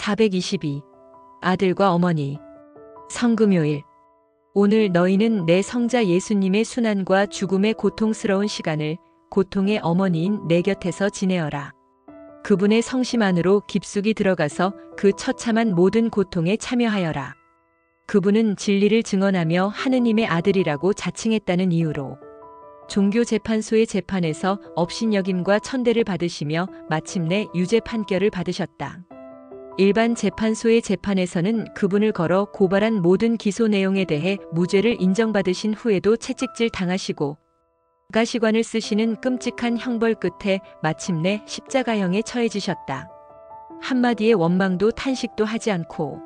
422. 아들과 어머니. 성금요일. 오늘 너희는 내 성자 예수님의 순환과 죽음의 고통스러운 시간을 고통의 어머니인 내 곁에서 지내어라. 그분의 성심 안으로 깊숙이 들어가서 그 처참한 모든 고통에 참여하여라. 그분은 진리를 증언하며 하느님의 아들이라고 자칭했다는 이유로 종교재판소의 재판에서 업신여김과 천대를 받으시며 마침내 유죄 판결을 받으셨다. 일반 재판소의 재판에서는 그분을 걸어 고발한 모든 기소 내용에 대해 무죄를 인정받으신 후에도 채찍질 당하시고 가시관을 쓰시는 끔찍한 형벌 끝에 마침내 십자가형에 처해지셨다. 한마디의 원망도 탄식도 하지 않고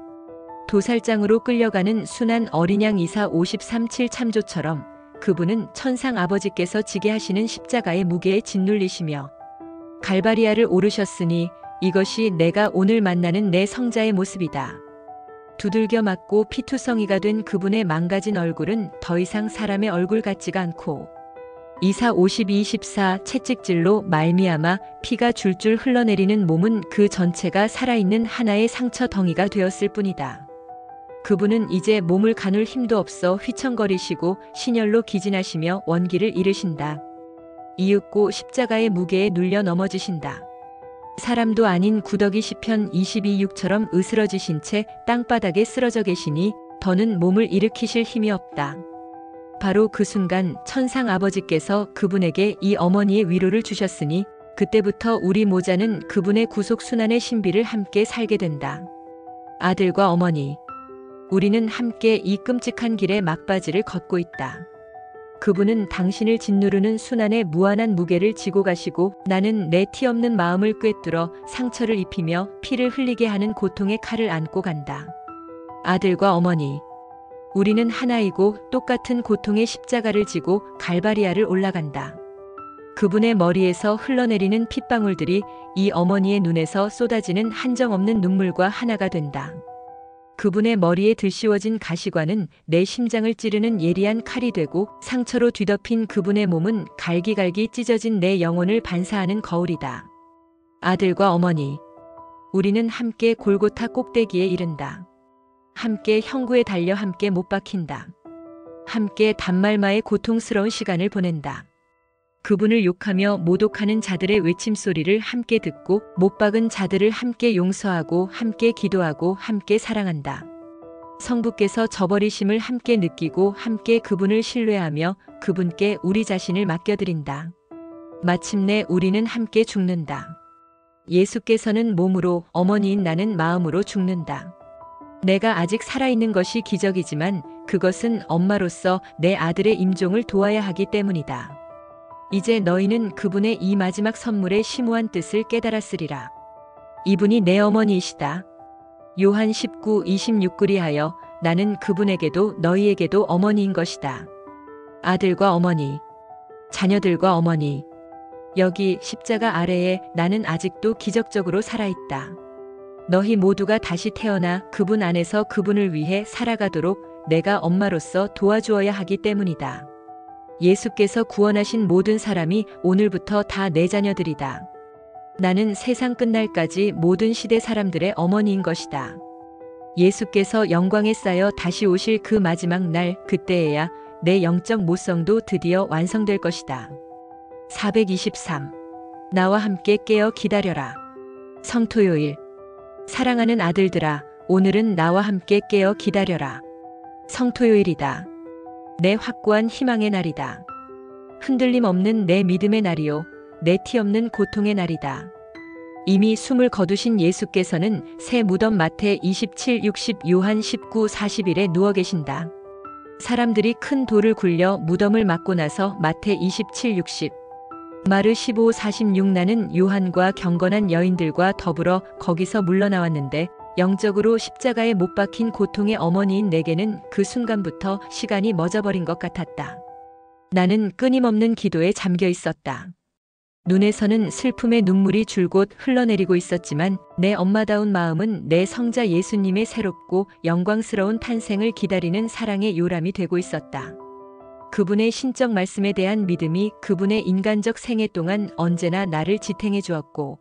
도살장으로 끌려가는 순한 어린 양 이사 53칠 참조처럼 그분은 천상 아버지께서 지게 하시는 십자가의 무게에 짓눌리시며 갈바리아를 오르셨으니 이것이 내가 오늘 만나는 내 성자의 모습이다. 두들겨 맞고 피투성이가 된 그분의 망가진 얼굴은 더 이상 사람의 얼굴 같지가 않고 이사 52-14 채찍질로 말미암아 피가 줄줄 흘러내리는 몸은 그 전체가 살아있는 하나의 상처 덩이가 되었을 뿐이다. 그분은 이제 몸을 가눌 힘도 없어 휘청거리시고 신혈로 기진하시며 원기를 잃으신다. 이윽고 십자가의 무게에 눌려 넘어지신다. 사람도 아닌 구더기 시편 22:6처럼 으스러지신 채 땅바닥에 쓰러져 계시니 더는 몸을 일으키실 힘이 없다. 바로 그 순간 천상 아버지께서 그분에게 이 어머니의 위로를 주셨으니 그때부터 우리 모자는 그분의 구속 순환의 신비를 함께 살게 된다. 아들과 어머니. 우리는 함께 이 끔찍한 길의 막바지를 걷고 있다. 그분은 당신을 짓누르는 순환의 무한한 무게를 지고 가시고 나는 내 티 없는 마음을 꿰뚫어 상처를 입히며 피를 흘리게 하는 고통의 칼을 안고 간다. 아들과 어머니. 우리는 하나이고 똑같은 고통의 십자가를 지고 갈바리아를 올라간다. 그분의 머리에서 흘러내리는 핏방울들이 이 어머니의 눈에서 쏟아지는 한정없는 눈물과 하나가 된다. 그분의 머리에 들씌워진 가시관은 내 심장을 찌르는 예리한 칼이 되고 상처로 뒤덮인 그분의 몸은 갈기갈기 찢어진 내 영혼을 반사하는 거울이다. 아들과 어머니. 우리는 함께 골고타 꼭대기에 이른다. 함께 형구에 달려 함께 못 박힌다. 함께 단말마의 고통스러운 시간을 보낸다. 그분을 욕하며 모독하는 자들의 외침소리를 함께 듣고 못 박은 자들을 함께 용서하고 함께 기도하고 함께 사랑한다. 성부께서 저버리심을 함께 느끼고 함께 그분을 신뢰하며 그분께 우리 자신을 맡겨드린다. 마침내 우리는 함께 죽는다. 예수께서는 몸으로 어머니인 나는 마음으로 죽는다. 내가 아직 살아있는 것이 기적이지만 그것은 엄마로서 내 아들의 임종을 도와야 하기 때문이다. 이제 너희는 그분의 이 마지막 선물의 심오한 뜻을 깨달았으리라. 이분이 내 어머니이시다. 요한 19:26 그리하여 나는 그분에게도 너희에게도 어머니인 것이다. 아들과 어머니. 자녀들과 어머니. 여기 십자가 아래에 나는 아직도 기적적으로 살아있다. 너희 모두가 다시 태어나 그분 안에서 그분을 위해 살아가도록 내가 엄마로서 도와주어야 하기 때문이다. 예수께서 구원하신 모든 사람이 오늘부터 다 내 자녀들이다. 나는 세상 끝날까지 모든 시대 사람들의 어머니인 것이다. 예수께서 영광에 쌓여 다시 오실 그 마지막 날 그때에야 내 영적 모성도 드디어 완성될 것이다. 423. 나와 함께 깨어 기다려라. 성토요일. 사랑하는 아들들아, 오늘은 나와 함께 깨어 기다려라. 성토요일이다. 내 확고한 희망의 날이다. 흔들림 없는 내 믿음의 날이요. 내 티 없는 고통의 날이다. 이미 숨을 거두신 예수께서는 새 무덤 마태 27:60 요한 19:41에 누워 계신다. 사람들이 큰 돌을 굴려 무덤을 막고 나서 마태 27:60 마르 15:46 나는 요한과 경건한 여인들과 더불어 거기서 물러나왔는데 영적으로 십자가에 못 박힌 고통의 어머니인 내게는 그 순간부터 시간이 멎어버린 것 같았다. 나는 끊임없는 기도에 잠겨 있었다. 눈에서는 슬픔의 눈물이 줄곧 흘러내리고 있었지만 내 엄마다운 마음은 내 성자 예수님의 새롭고 영광스러운 탄생을 기다리는 사랑의 요람이 되고 있었다. 그분의 신적 말씀에 대한 믿음이 그분의 인간적 생애 동안 언제나 나를 지탱해 주었고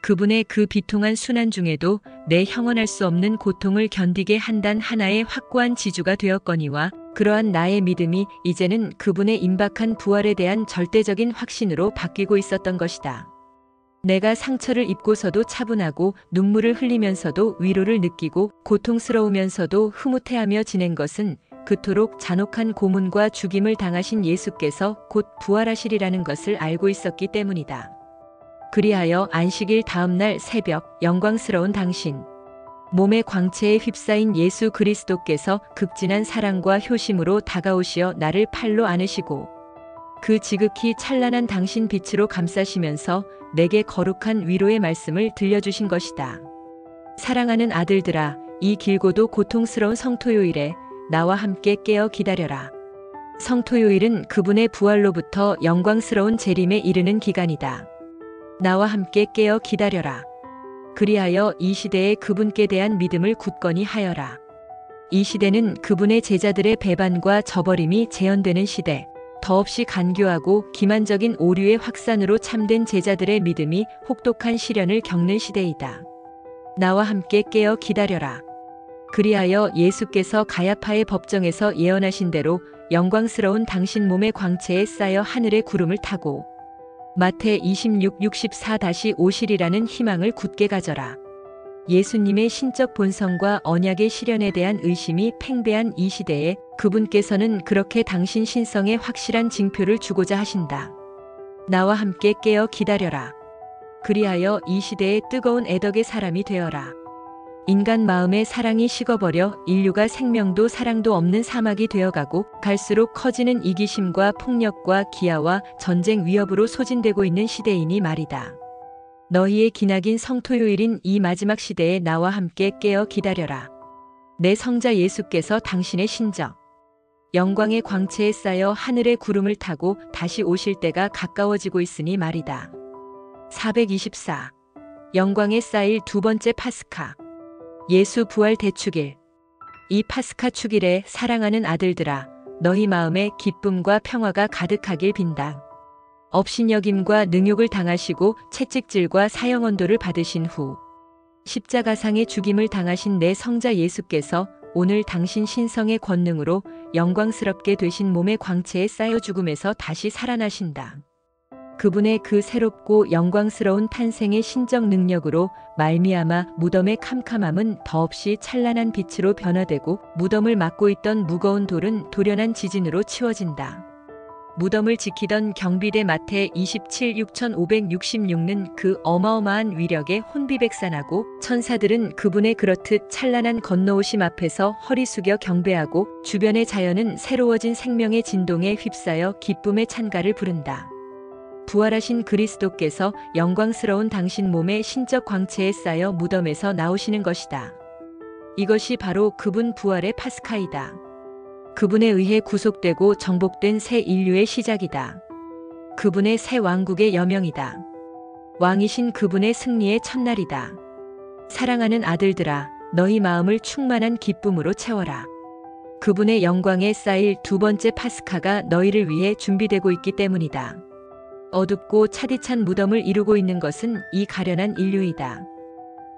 그분의 그 비통한 순환 중에도 내 형언할 수 없는 고통을 견디게 한단 하나의 확고한 지주가 되었거니와 그러한 나의 믿음이 이제는 그분의 임박한 부활에 대한 절대적인 확신으로 바뀌고 있었던 것이다. 내가 상처를 입고서도 차분하고 눈물을 흘리면서도 위로를 느끼고 고통스러우면서도 흐뭇해하며 지낸 것은 그토록 잔혹한 고문과 죽임을 당하신 예수께서 곧 부활하시리라는 것을 알고 있었기 때문이다. 그리하여 안식일 다음 날 새벽 영광스러운 당신 몸의 광채에 휩싸인 예수 그리스도께서 극진한 사랑과 효심으로 다가오시어 나를 팔로 안으시고 그 지극히 찬란한 당신 빛으로 감싸시면서 내게 거룩한 위로의 말씀을 들려주신 것이다. 사랑하는 아들들아, 이 길고도 고통스러운 성토요일에 나와 함께 깨어 기다려라. 성토요일은 그분의 부활로부터 영광스러운 재림에 이르는 기간이다. 나와 함께 깨어 기다려라. 그리하여 이 시대에 그분께 대한 믿음을 굳건히 하여라. 이 시대는 그분의 제자들의 배반과 저버림이 재현되는 시대, 더없이 간교하고 기만적인 오류의 확산으로 참된 제자들의 믿음이 혹독한 시련을 겪는 시대이다. 나와 함께 깨어 기다려라. 그리하여 예수께서 가야파의 법정에서 예언하신 대로 영광스러운 당신 몸의 광채에 쌓여 하늘의 구름을 타고 마태 26:64-50이라는 희망을 굳게 가져라. 예수님의 신적 본성과 언약의 실현에 대한 의심이 팽배한 이 시대에 그분께서는 그렇게 당신 신성의 확실한 징표를 주고자 하신다. 나와 함께 깨어 기다려라. 그리하여 이 시대의 뜨거운 애덕의 사람이 되어라. 인간 마음의 사랑이 식어버려 인류가 생명도 사랑도 없는 사막이 되어가고 갈수록 커지는 이기심과 폭력과 기아와 전쟁 위협으로 소진되고 있는 시대이니 말이다. 너희의 기나긴 성토요일인 이 마지막 시대에 나와 함께 깨어 기다려라. 내 성자 예수께서 당신의 신적 영광의 광채에 쌓여 하늘의 구름을 타고 다시 오실 때가 가까워지고 있으니 말이다. 424. 영광에 쌓일 두 번째 파스카. 예수 부활 대축일. 이 파스카 축일에 사랑하는 아들들아, 너희 마음에 기쁨과 평화가 가득하길 빈다. 업신여김과 능욕을 당하시고 채찍질과 사형언도를 받으신 후 십자가상의 죽임을 당하신 내 성자 예수께서 오늘 당신 신성의 권능으로 영광스럽게 되신 몸의 광채에 쌓여 죽음에서 다시 살아나신다. 그분의 그 새롭고 영광스러운 탄생의 신적 능력으로 말미암아 무덤의 캄캄함은 더없이 찬란한 빛으로 변화되고 무덤을 막고 있던 무거운 돌은 돌연한 지진으로 치워진다. 무덤을 지키던 경비대 마태 27:6566는 그 어마어마한 위력에 혼비백산하고 천사들은 그분의 그렇듯 찬란한 건너오심 앞에서 허리 숙여 경배하고 주변의 자연은 새로워진 생명의 진동에 휩싸여 기쁨의 찬가를 부른다. 부활하신 그리스도께서 영광스러운 당신 몸의 신적 광채에 쌓여 무덤에서 나오시는 것이다. 이것이 바로 그분 부활의 파스카이다. 그분에 의해 구속되고 정복된 새 인류의 시작이다. 그분의 새 왕국의 여명이다. 왕이신 그분의 승리의 첫날이다. 사랑하는 아들들아, 너희 마음을 충만한 기쁨으로 채워라. 그분의 영광에 쌓일 두 번째 파스카가 너희를 위해 준비되고 있기 때문이다. 어둡고 차디찬 무덤을 이루고 있는 것은 이 가련한 인류이다.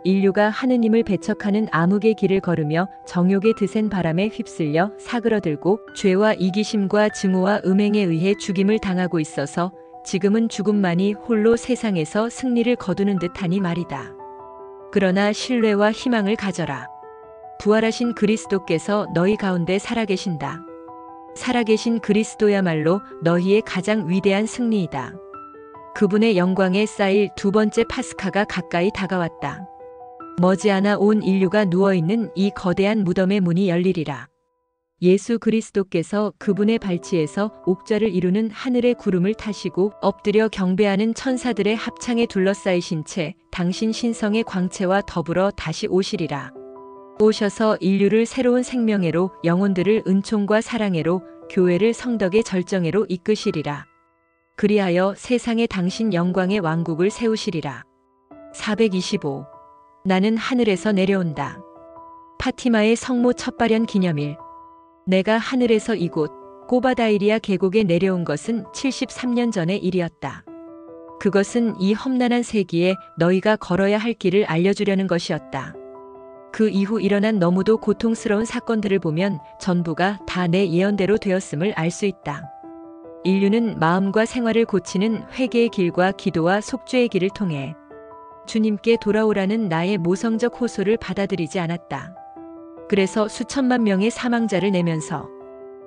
인류가 하느님을 배척하는 암흑의 길을 걸으며 정욕의 드센 바람에 휩쓸려 사그러들고 죄와 이기심과 증오와 음행에 의해 죽임을 당하고 있어서 지금은 죽음만이 홀로 세상에서 승리를 거두는 듯하니 말이다. 그러나 신뢰와 희망을 가져라. 부활하신 그리스도께서 너희 가운데 살아계신다. 살아계신 그리스도야말로 너희의 가장 위대한 승리이다. 그분의 영광에 쌓일 두 번째 파스카가 가까이 다가왔다. 머지않아 온 인류가 누워있는 이 거대한 무덤의 문이 열리리라. 예수 그리스도께서 그분의 발치에서 옥좌를 이루는 하늘의 구름을 타시고 엎드려 경배하는 천사들의 합창에 둘러싸이신 채 당신 신성의 광채와 더불어 다시 오시리라. 오셔서 인류를 새로운 생명애로, 영혼들을 은총과 사랑애로, 교회를 성덕의 절정애로 이끄시리라. 그리하여 세상에 당신 영광의 왕국을 세우시리라. 425. 나는 하늘에서 내려온다. 파티마의 성모 첫발현 기념일. 내가 하늘에서 이곳 꼬바다이리아 계곡에 내려온 것은 73년 전의 일이었다. 그것은 이 험난한 세기에 너희가 걸어야 할 길을 알려주려는 것이었다. 그 이후 일어난 너무도 고통스러운 사건들을 보면 전부가 다 내 예언대로 되었음을 알 수 있다. 인류는 마음과 생활을 고치는 회개의 길과 기도와 속죄의 길을 통해 주님께 돌아오라는 나의 모성적 호소를 받아들이지 않았다. 그래서 수천만 명의 사망자를 내면서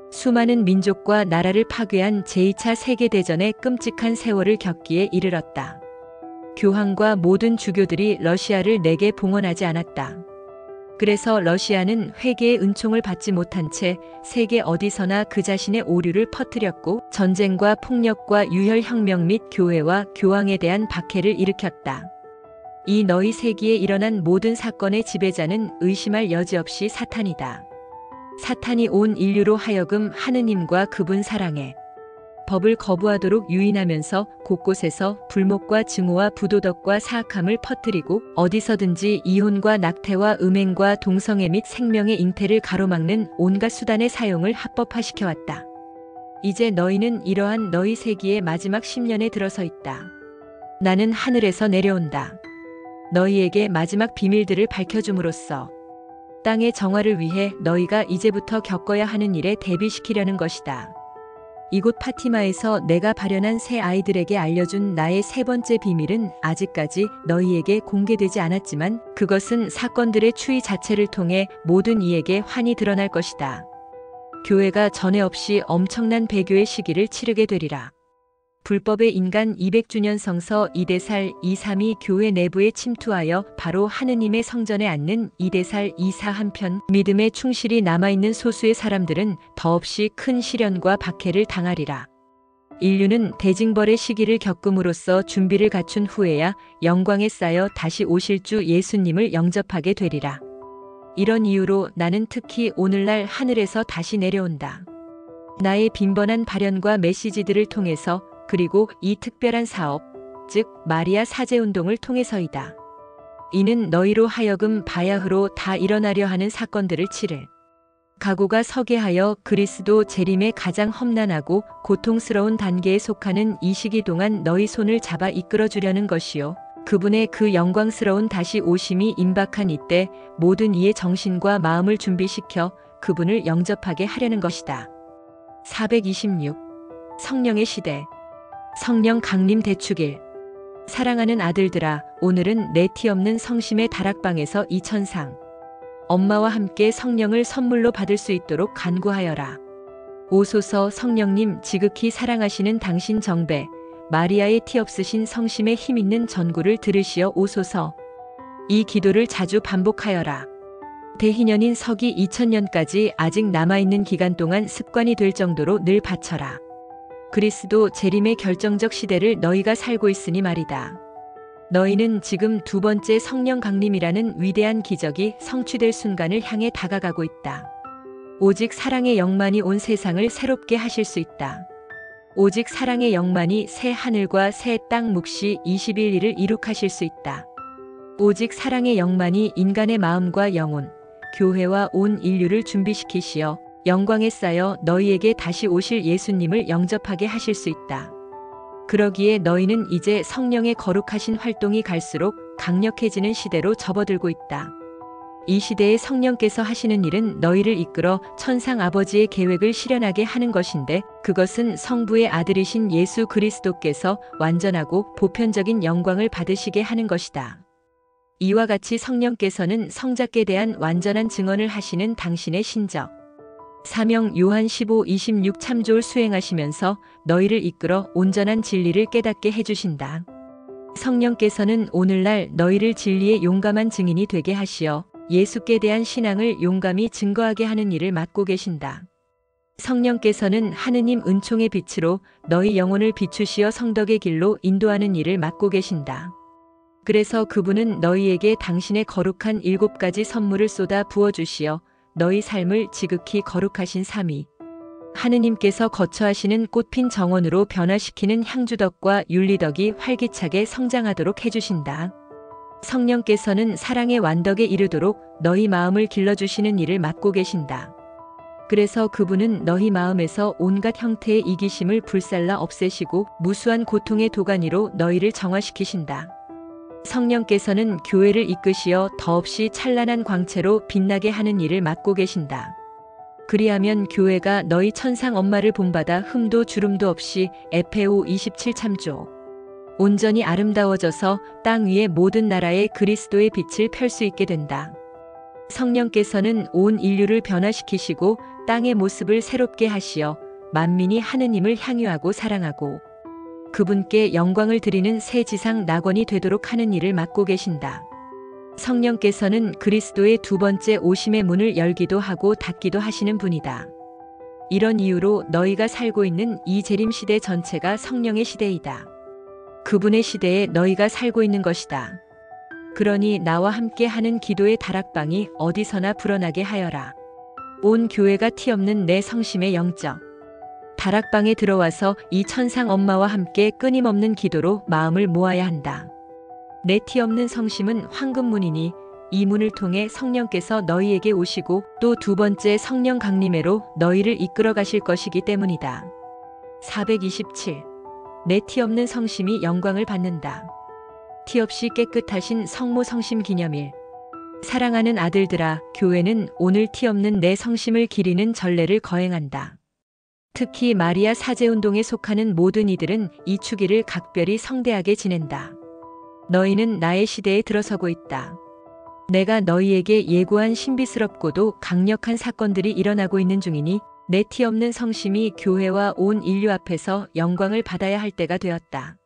수많은 민족과 나라를 파괴한 제2차 세계대전의 끔찍한 세월을 겪기에 이르렀다. 교황과 모든 주교들이 러시아를 내게 봉헌하지 않았다. 그래서 러시아는 회개의 은총을 받지 못한 채 세계 어디서나 그 자신의 오류를 퍼뜨렸고 전쟁과 폭력과 유혈혁명 및 교회와 교황에 대한 박해를 일으켰다. 이 너희 세기에 일어난 모든 사건의 지배자는 의심할 여지 없이 사탄이다. 사탄이 온 인류로 하여금 하느님과 그분 사랑에 법을 거부하도록 유인하면서 곳곳에서 불목과 증오와 부도덕과 사악함을 퍼뜨리고 어디서든지 이혼과 낙태와 음행과 동성애 및 생명의 잉태를 가로막는 온갖 수단의 사용을 합법화시켜왔다. 이제 너희는 이러한 너희 세기의 마지막 10년에 들어서 있다. 나는 하늘에서 내려온다. 너희에게 마지막 비밀들을 밝혀줌으로써 땅의 정화를 위해 너희가 이제부터 겪어야 하는 일에 대비시키려는 것이다. 이곳 파티마에서 내가 발현한 새 아이들에게 알려준 나의 세 번째 비밀은 아직까지 너희에게 공개되지 않았지만 그것은 사건들의 추이 자체를 통해 모든 이에게 환히 드러날 것이다. 교회가 전에 없이 엄청난 배교의 시기를 치르게 되리라. 불법의 인간 200주년 성서 이대살 232 교회 내부에 침투하여 바로 하느님의 성전에 앉는 이대살 24 한편 믿음에 충실히 남아있는 소수의 사람들은 더없이 큰 시련과 박해를 당하리라. 인류는 대징벌의 시기를 겪음으로써 준비를 갖춘 후에야 영광에 쌓여 다시 오실 주 예수님을 영접하게 되리라. 이런 이유로 나는 특히 오늘날 하늘에서 다시 내려온다. 나의 빈번한 발현과 메시지들을 통해서 그리고 이 특별한 사업, 즉 마리아 사제운동을 통해서이다. 이는 너희로 하여금 바야흐로 다 일어나려 하는 사건들을 치를 각오가 서게 하여 그리스도 재림의 가장 험난하고 고통스러운 단계에 속하는 이 시기 동안 너희 손을 잡아 이끌어주려는 것이요. 그분의 그 영광스러운 다시 오심이 임박한 이때 모든 이의 정신과 마음을 준비시켜 그분을 영접하게 하려는 것이다. 426. 성령의 시대. 성령 강림 대축일. 사랑하는 아들들아, 오늘은 내 티 없는 성심의 다락방에서 이 천상 엄마와 함께 성령을 선물로 받을 수 있도록 간구하여라. 오소서 성령님, 지극히 사랑하시는 당신 정배 마리아의 티 없으신 성심의 힘있는 전구를 들으시어 오소서. 이 기도를 자주 반복하여라. 대희년인 서기 2000년까지 아직 남아있는 기간 동안 습관이 될 정도로 늘 바쳐라. 그리스도 재림의 결정적 시대를 너희가 살고 있으니 말이다. 너희는 지금 두 번째 성령 강림이라는 위대한 기적이 성취될 순간을 향해 다가가고 있다. 오직 사랑의 영만이 온 세상을 새롭게 하실 수 있다. 오직 사랑의 영만이 새 하늘과 새 땅 묵시 21일을 이룩하실 수 있다. 오직 사랑의 영만이 인간의 마음과 영혼, 교회와 온 인류를 준비시키시어 영광에 쌓여 너희에게 다시 오실 예수님을 영접하게 하실 수 있다. 그러기에 너희는 이제 성령의 거룩하신 활동이 갈수록 강력해지는 시대로 접어들고 있다. 이 시대에 성령께서 하시는 일은 너희를 이끌어 천상 아버지의 계획을 실현하게 하는 것인데 그것은 성부의 아들이신 예수 그리스도께서 완전하고 보편적인 영광을 받으시게 하는 것이다. 이와 같이 성령께서는 성자께 대한 완전한 증언을 하시는 당신의 신적 사명 요한 15:26 참조를 수행하시면서 너희를 이끌어 온전한 진리를 깨닫게 해주신다. 성령께서는 오늘날 너희를 진리의 용감한 증인이 되게 하시어 예수께 대한 신앙을 용감히 증거하게 하는 일을 맡고 계신다. 성령께서는 하느님 은총의 빛으로 너희 영혼을 비추시어 성덕의 길로 인도하는 일을 맡고 계신다. 그래서 그분은 너희에게 당신의 거룩한 7가지 선물을 쏟아 부어주시어 너희 삶을 지극히 거룩하신 삼위 하느님께서 거처하시는 꽃핀 정원으로 변화시키는 향주덕과 윤리덕이 활기차게 성장하도록 해주신다. 성령께서는 사랑의 완덕에 이르도록 너희 마음을 길러주시는 일을 맡고 계신다. 그래서 그분은 너희 마음에서 온갖 형태의 이기심을 불살라 없애시고 무수한 고통의 도가니로 너희를 정화시키신다. 성령께서는 교회를 이끄시어 더없이 찬란한 광채로 빛나게 하는 일을 맡고 계신다. 그리하면 교회가 너희 천상 엄마를 본받아 흠도 주름도 없이 에페오 27 참조 온전히 아름다워져서 땅 위의 모든 나라에 그리스도의 빛을 펼 수 있게 된다. 성령께서는 온 인류를 변화시키시고 땅의 모습을 새롭게 하시어 만민이 하느님을 향유하고 사랑하고 그분께 영광을 드리는 새 지상 낙원이 되도록 하는 일을 맡고 계신다. 성령께서는 그리스도의 두 번째 오심의 문을 열기도 하고 닫기도 하시는 분이다. 이런 이유로 너희가 살고 있는 이 재림 시대 전체가 성령의 시대이다. 그분의 시대에 너희가 살고 있는 것이다. 그러니 나와 함께 하는 기도의 다락방이 어디서나 불어나게 하여라. 온 교회가 티없는 내 성심의 영적 다락방에 들어와서 이 천상 엄마와 함께 끊임없는 기도로 마음을 모아야 한다. 내 티없는 성심은 황금문이니 이 문을 통해 성령께서 너희에게 오시고 또 두 번째 성령 강림회로 너희를 이끌어 가실 것이기 때문이다. 427. 내 티없는 성심이 영광을 받는다. 티없이 깨끗하신 성모 성심 기념일. 사랑하는 아들들아, 교회는 오늘 티없는 내 성심을 기리는 전례를 거행한다. 특히 마리아 사제운동에 속하는 모든 이들은 이 축일을 각별히 성대하게 지낸다. 너희는 나의 시대에 들어서고 있다. 내가 너희에게 예고한 신비스럽고도 강력한 사건들이 일어나고 있는 중이니 내 티없는 성심이 교회와 온 인류 앞에서 영광을 받아야 할 때가 되었다.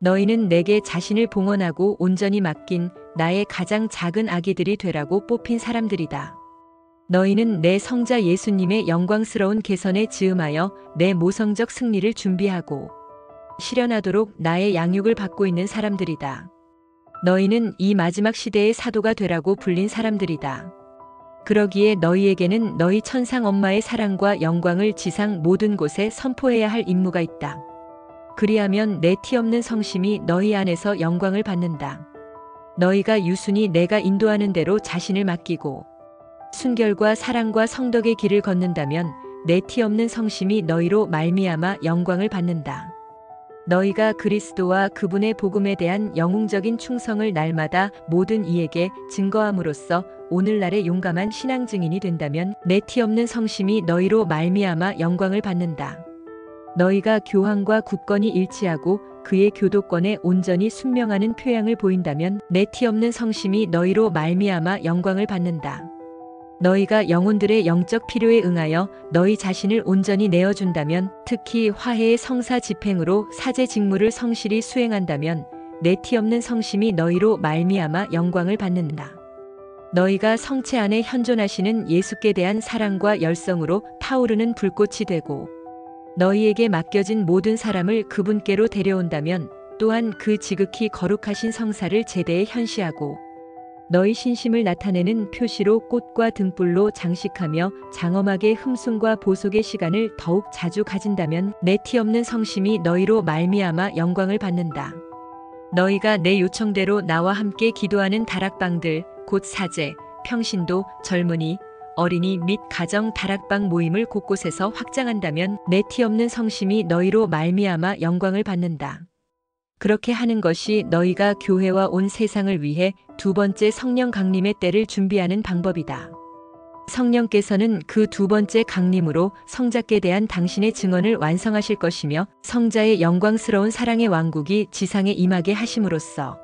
너희는 내게 자신을 봉헌하고 온전히 맡긴 나의 가장 작은 아기들이 되라고 뽑힌 사람들이다. 너희는 내 성자 예수님의 영광스러운 개선에 즈음하여 내 모성적 승리를 준비하고 실현하도록 나의 양육을 받고 있는 사람들이다. 너희는 이 마지막 시대의 사도가 되라고 불린 사람들이다. 그러기에 너희에게는 너희 천상 엄마의 사랑과 영광을 지상 모든 곳에 선포해야 할 임무가 있다. 그리하면 내 티없는 성심이 너희 안에서 영광을 받는다. 너희가 유순히 내가 인도하는 대로 자신을 맡기고 순결과 사랑과 성덕의 길을 걷는다면 내 티없는 성심이 너희로 말미암아 영광을 받는다. 너희가 그리스도와 그분의 복음에 대한 영웅적인 충성을 날마다 모든 이에게 증거함으로써 오늘날의 용감한 신앙 증인이 된다면 내 티없는 성심이 너희로 말미암아 영광을 받는다. 너희가 교황과 굳건히 일치하고 그의 교도권에 온전히 순명하는 표양을 보인다면 내 티없는 성심이 너희로 말미암아 영광을 받는다. 너희가 영혼들의 영적 필요에 응하여 너희 자신을 온전히 내어준다면, 특히 화해의 성사 집행으로 사제 직무를 성실히 수행한다면 내 티없는 성심이 너희로 말미암아 영광을 받는다. 너희가 성체 안에 현존하시는 예수께 대한 사랑과 열성으로 타오르는 불꽃이 되고 너희에게 맡겨진 모든 사람을 그분께로 데려온다면 또한 그 지극히 거룩하신 성사를 제대에 현시하고 너희 신심을 나타내는 표시로 꽃과 등불로 장식하며 장엄하게 흠숭과 보속의 시간을 더욱 자주 가진다면 내 티없는 성심이 너희로 말미암아 영광을 받는다. 너희가 내 요청대로 나와 함께 기도하는 다락방들, 곧 사제, 평신도, 젊은이, 어린이 및 가정 다락방 모임을 곳곳에서 확장한다면 내 티없는 성심이 너희로 말미암아 영광을 받는다. 그렇게 하는 것이 너희가 교회와 온 세상을 위해 두 번째 성령 강림의 때를 준비하는 방법이다. 성령께서는 그 두 번째 강림으로 성자께 대한 당신의 증언을 완성하실 것이며 성자의 영광스러운 사랑의 왕국이 지상에 임하게 하심으로써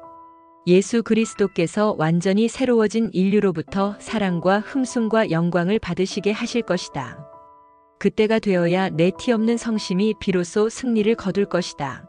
예수 그리스도께서 완전히 새로워진 인류로부터 사랑과 흠숭과 영광을 받으시게 하실 것이다. 그때가 되어야 내 티없는 성심이 비로소 승리를 거둘 것이다.